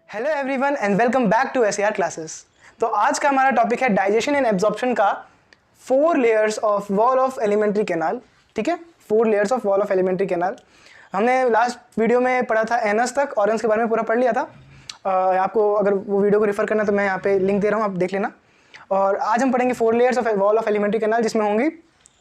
Hello everyone and welcome back to SAR classes. तो आज का हमारा टॉपिक है डाइजेशन एंड एब्जॉर्प्शन का 4 layers of wall of alimentary canal. ठीक है, 4 layers of wall of alimentary canal. हमने लास्ट वीडियो में पढ़ा था एनस तक, ऑर्गन्स के बारे में पूरा पढ़ लिया था। आपको अगर वो वीडियो को रेफर करना तो मैं यहाँ पे लिंक दे रहा हूँ, आप देख लेना। और आज हम पढ़ेंगे 4 layers of wall of alimentary canal, जिसमें होंगी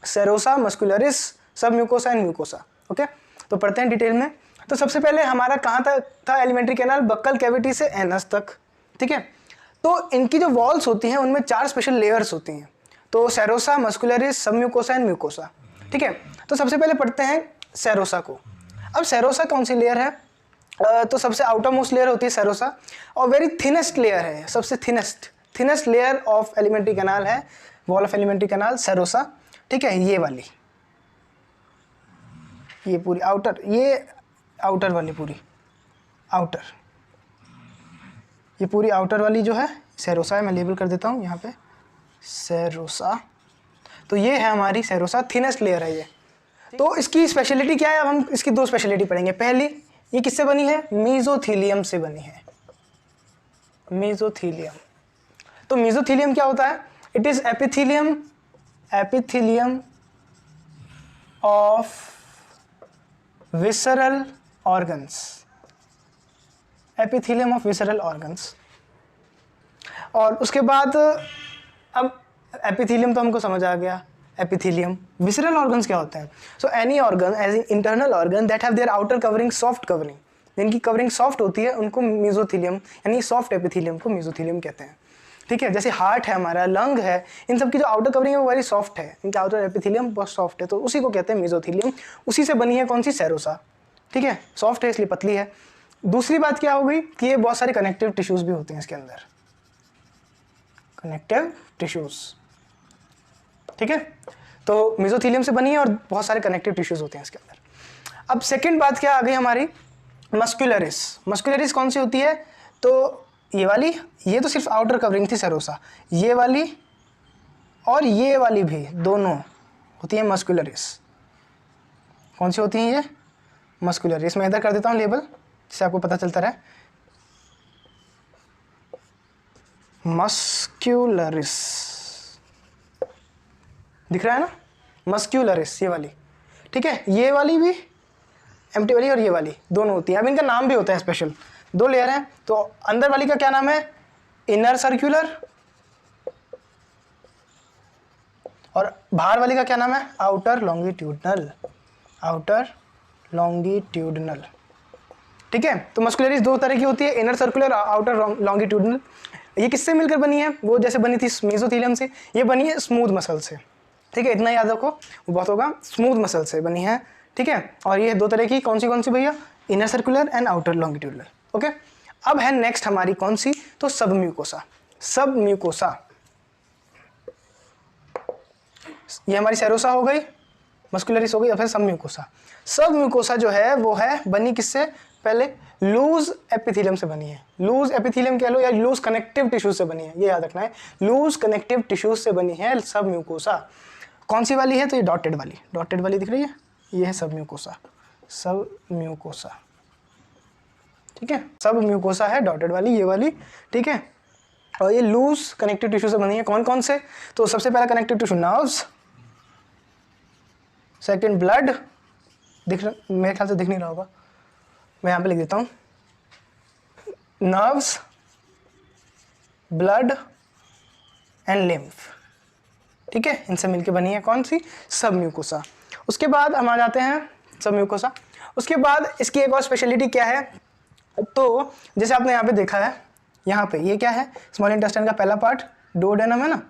सेरोसा, मस्कुलरिस, सब म्यूकोसा एंड म्यूकोसा। ओके, तो पढ़ते हैं डिटेल में। तो सबसे पहले हमारा कहाँ तक था एलिमेंट्री कैनाल? बक्कल कैविटी से एनस तक। ठीक है, तो इनकी जो वॉल्स होती हैं उनमें 4 स्पेशल लेयर्स होती हैं। तो सेरोसा, मस्कुलरिस, सब म्यूकोसा एंड म्यूकोसा। ठीक है, तो सबसे पहले पढ़ते हैं सेरोसा को। अब सेरोसा कौन सी लेयर है? तो सबसे आउटर मोस्ट लेयर होती है सेरोसा, और वेरी थिनेस्ट लेयर है, सबसे thinnest layer of alimentary canal है, wall of alimentary canal, serosa. ठीक है, ये वाली, ये पूरी आउटर, ये आउटर वाली पूरी आउटर, ये पूरी आउटर वाली जो है सेरोसा है। मैं लेबल कर देता हूँ यहाँ पे, सेरोसा। तो ये है हमारी सेरोसा, थिनेस्ट लेयर है ये। तो इसकी स्पेशलिटी क्या है? अब हम इसकी 2 स्पेशलिटी पढ़ेंगे। पहली, ये किससे बनी है? मेसोथीलियम से बनी है, मेसोथीलियम। तो मेसोथीलियम क्या होता है? It is epithelium of visceral organs, epithelium of visceral organs. और उसके बाद अब एपिथीलियम तो हमको समझ आ गया, एपिथीलियम। विसरल ऑर्गन्स क्या होते हैं? So any organ as in internal organ that have their outer covering soft covering, जिनकी कवरिंग सॉफ्ट होती है उनको मेसोथीलियम यानी सॉफ्ट एपिथीलियम को मेसोथीलियम कहते हैं। ठीक है, जैसे हार्ट है हमारा, लंग है, इन सब की जो आउटर कवरिंग है वो वेरी सॉफ्ट है, इनका आउटर एपिथीलियम बहुत सॉफ्ट है, तो उसी को कहते हैं मेसोथीलियम। उसी से बनी है कौन सी? सेरोसा। ठीक है, सॉफ्ट है इसलिए पतली है। दूसरी बात क्या हो गई कि ये बहुत सारे कनेक्टिव टिश्यूज भी होते हैं इसके अंदर, कनेक्टिव टिश्यूज। ठीक है, तो मेसोथीलियम से बनी है और बहुत सारे कनेक्टिव टिश्यूज होते हैं इसके अंदर। अब सेकंड बात क्या आ गई हमारी? मस्कुलरिस। मस्कुलरिस कौन सी होती है? तो ये वाली, ये तो सिर्फ आउटर कवरिंग थी सेरोसा, ये वाली और ये वाली भी दोनों होती है मस्कुलरिस। कौन सी होती हैं ये? मस्कुलरिस। मैं इधर कर देता हूँ लेबल, जिससे आपको पता चलता रहे। मस्क्यूलरिस दिख रहा है ना? मस्क्यूलरिस ये वाली। ठीक है, ये वाली भी एम्प्टी वाली और ये वाली दोनों होती हैं। अब इनका नाम भी होता है स्पेशल, 2 लेयर हैं। तो अंदर वाली का क्या नाम है? इनर सर्कुलर, और बाहर वाली का क्या नाम है? Outer longitudinal, outer longitudinal. ठीक है, तो मस्कुलरिस 2 तरह की होती है, इनर सर्कुलर, आउटर लॉन्गिट्यूडनल। ये किससे मिलकर बनी है? वो जैसे बनी थी मेसोथीलियम से, ये बनी है स्मूथ मसल से। ठीक है, इतना याद रखो, वो बहुत होगा, स्मूथ मसल से बनी है। ठीक है, और ये 2 तरह की कौन सी भैया? Inner circular and outer longitudinal. Okay, अब है नेक्स्ट हमारी कौन सी? तो सब म्यूकोसा। सब म्यूकोसा, ये हमारी सेरोसा हो गई, मस्कुलरिस हो गई, अब है सब म्यूकोसा। सब म्यूकोसा जो है वो है बनी किससे? पहले लूज एपिथीलियम से बनी है, लूज एपिथीलियम कह लो या लूज कनेक्टिव टिश्यू से बनी है, ये याद रखना है, लूज कनेक्टिव टिश्यू से बनी है सब म्यूकोसा। कौन सी वाली है? तो ये डॉटेड वाली दिख रही है, ये है सब म्यूकोसा, सब म्यूकोसा। ठीक है, सब म्यूकोसा है डॉटेड वाली, ये वाली। ठीक है, और ये लूज कनेक्टिव टिश्यू से बनी है। कौन कौन से? तो सबसे पहला connective tissue nerves, second blood, दिख रहा, मेरे ख्याल से दिख नहीं रहा होगा, मैं यहाँ पे लिख देता हूँ, नर्व्स, ब्लड एंड लिम्फ। ठीक है, इनसे मिलके बनी है कौन सी? सब म्यूकोसा। उसके बाद हम आ जाते हैं सब म्यूकोसा। उसके बाद इसकी एक और स्पेशलिटी क्या है? तो जैसे आपने यहाँ पे देखा है, यहाँ पे ये क्या है? स्मॉल इंटेस्टाइन का पहला पार्ट डुओडेनम है ना,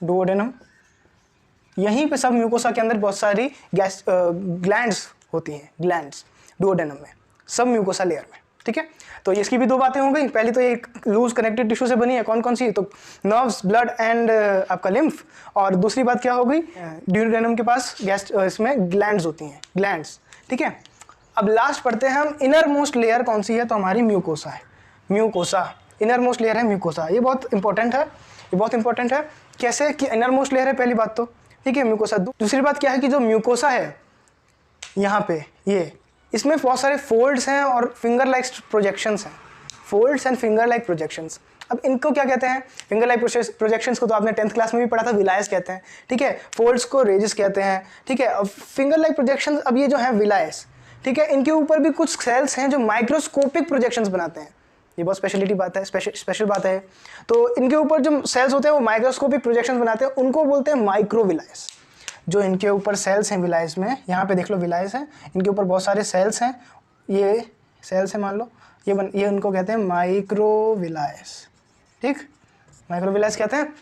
डुओडेनम। यहीं पे सब म्यूकोसा के अंदर बहुत सारी ग्लैंड्स होती हैं, ग्लैंड्स डुओडेनम में, सब म्यूकोसा लेयर में। ठीक है, तो इसकी भी 2 बातें हो गई। पहली तो ये लूज कनेक्टिव टिश्यू से बनी है, कौन कौन सी? तो नर्व्स, ब्लड एंड आपका लिम्फ। और दूसरी बात क्या हो गई? डुओडेनम के पास इसमें ग्लैंड्स होती हैं, ग्लैंड्स। ठीक है, अब लास्ट पढ़ते हैं हम इनर मोस्ट लेयर कौन सी है? तो हमारी म्यूकोसा है, म्यूकोसा इनर मोस्ट लेयर है, म्यूकोसा। ये बहुत इंपॉर्टेंट है, ये बहुत इंपॉर्टेंट है। कैसे कि इनर मोस्ट लेयर है, पहली बात तो। ठीक है, म्यूकोसा। दूसरी बात क्या है कि जो म्यूकोसा है यहाँ पे, ये इसमें बहुत सारे फोल्ड्स हैं और फिंगर लाइक प्रोजेक्शंस हैं। Folds and finger like projections. अब इनको क्या कहते हैं? फिंगर लाइक प्रोजेक्शंस को तो आपने 10th क्लास में भी पढ़ा था, विलायस कहते हैं, ठीक है। फोल्ड्स को रेजेस कहते हैं, ठीक है। अब फिंगर लाइक प्रोजेक्शंस, अब ये जो है विलायस, ठीक है, इनके ऊपर भी कुछ सेल्स हैं जो माइक्रोस्कोपिक प्रोजेक्शंस बनाते हैं। ये बहुत स्पेशलिटी बात है, स्पेशल बात है। तो इनके ऊपर जो सेल्स होते हैं वो माइक्रोस्कोपिक प्रोजेक्शंस बनाते हैं, उनको बोलते हैं माइक्रोविलायस। जो इनके ऊपर सेल्स हैं विलायस में, यहाँ पे देख लो विलायस हैं, इनके ऊपर बहुत सारे सेल्स हैं, ये सेल्स हैं मान लो, ये उनको कहते हैं माइक्रोविलायस, ठीक, माइक्रोविलायस कहते हैं।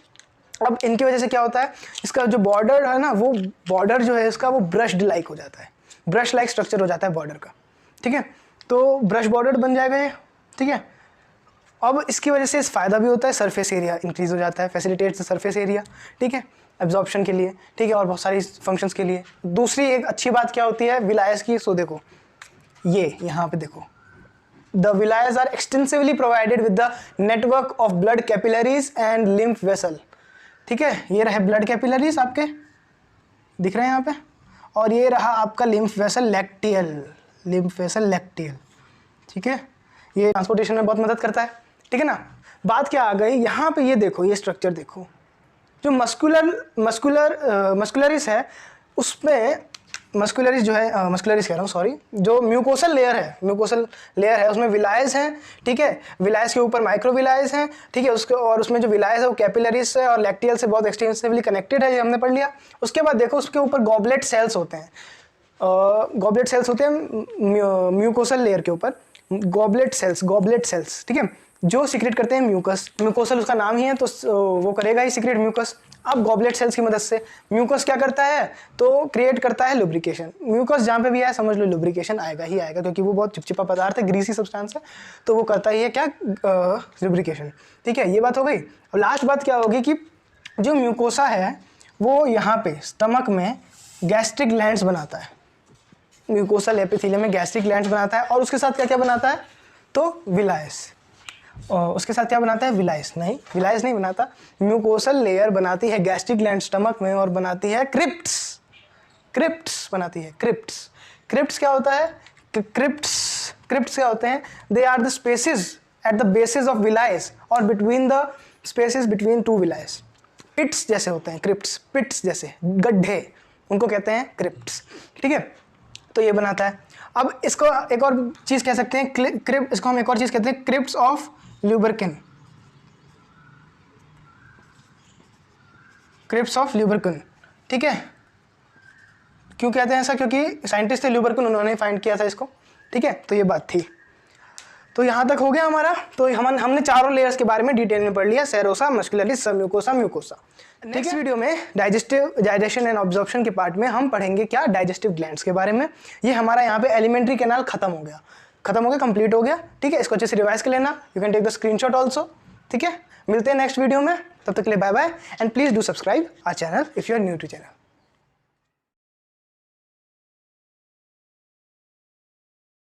अब इनकी वजह से क्या होता है, इसका जो बॉर्डर है ना, वो बॉर्डर जो है इसका वो ब्रश्ड लाइक हो जाता है, ब्रश लाइक स्ट्रक्चर हो जाता है बॉर्डर का, ठीक है। तो ब्रश बॉर्डर बन जाएगा ये, ठीक है। अब इसकी वजह से इस फायदा भी होता है, सरफेस एरिया इंक्रीज हो जाता है, फैसिलिटेट्स द सरफेस एरिया, ठीक है, एब्जॉर्प्शन के लिए, ठीक है, और बहुत सारी फंक्शंस के लिए। दूसरी एक अच्छी बात क्या होती है विलायस की, सो देखो ये यहाँ पे देखो, the villi are extensively provided with the network of blood capillaries and lymph vessel, ठीक है। ये रहे ब्लड कैपिलरीज आपके दिख रहे हैं यहाँ पे, और ये रहा आपका lymph vessel lacteal, lymph vessel lacteal, ठीक है। ये ट्रांसपोर्टेशन में बहुत मदद करता है, ठीक है ना। बात क्या आ गई यहाँ पे, ये देखो ये स्ट्रक्चर देखो, जो मस्कुलरिस है उसमें, मस्कुलरिस जो है, मस्कुलरिस कह रहा हूँ सॉरी, जो म्यूकोसल लेयर है उसमें विलायस है, ठीक है। विलायस के ऊपर माइक्रोविलायस है, ठीक है, उसके और उसमें जो विलायस है वो कैपिलरीज से और लैक्टियल से बहुत एक्सटेंसिवली कनेक्टेड है, ये हमने पढ़ लिया। उसके बाद देखो उसके ऊपर गॉबलेट सेल्स होते हैं, गॉबलेट सेल्स होते हैं म्यूकोसल लेयर के ऊपर, गॉबलेट सेल्स, ठीक है, जो सीक्रेट करते हैं म्यूकस। म्यूकोसल उसका नाम ही है, तो वो करेगा ही सीक्रेट म्यूकस। अब गॉबलेट सेल्स की मदद से म्यूकस क्या करता है, तो क्रिएट करता है लुब्रिकेशन। म्यूकस जहाँ पे भी है समझ लो लुब्रिकेशन आएगा ही आएगा, क्योंकि वो बहुत चिपचिपा पदार्थ है, ग्रीसी सब्सटेंस है, तो वो करता ही है क्या, लुब्रिकेशन, ठीक है। ये बात हो गई। और लास्ट बात क्या होगी कि जो म्यूकोसा है वो यहाँ पे स्टमक में गैस्ट्रिक ग्लैंड्स बनाता है, म्यूकोसल एपिथेलियम में गैस्ट्रिक ग्लैंड्स बनाता है, और उसके साथ क्या क्या बनाता है, तो विलायस। और उसके साथ क्या बनाता है, विलायस नहीं बनाता, म्यूकोसल लेयर बनाती है गैस्ट्रिक ग्लैंड स्टमक में, और बनाती है क्रिप्ट्स बनाती है, क्रिप्ट्स क्या होता है, क्रिप्ट्स क्या होते हैं, they are the spaces at the basis of villi और between the spaces between two villi. Pits जैसे होते हैं क्रिप्ट्स, पिट्स जैसे गड्ढे, उनको कहते हैं क्रिप्ट्स, ठीक है। तो ये बनाता है। अब इसको एक और चीज़ कह सकते हैं, इसको हम एक और चीज़ कहते हैं क्रिप्ट्स ऑफ ल्यूबरकिन, क्रिप्ट्स ऑफ ल्यूबरकिन, ठीक है। क्यों कहते हैं ऐसा, क्योंकि साइंटिस्ट थे ल्यूबरकिन, उन्होंने फाइंड किया था इसको, ठीक है। तो ये बात थी। तो यहाँ तक हो गया हमारा। तो हमने चारों लेयर्स के बारे में डिटेल में पढ़ लिया, serosa, muscularis, submucosa, mucosa. Next video में डाइजेशन एंड ऑब्जॉर्प्शन के पार्ट में हम पढ़ेंगे क्या, डाइजेस्टिव ग्लैंड्स के बारे में। ये हमारा यहाँ पे एलिमेंट्री कैनाल खत्म हो गया, कंप्लीट हो गया, ठीक है। इसको अच्छे से रिवाइज कर लेना, you can take the screenshot also, ठीक है। मिलते हैं नेक्स्ट वीडियो में, तब तक के लिए bye bye, and please do subscribe our channel if you are new to channel.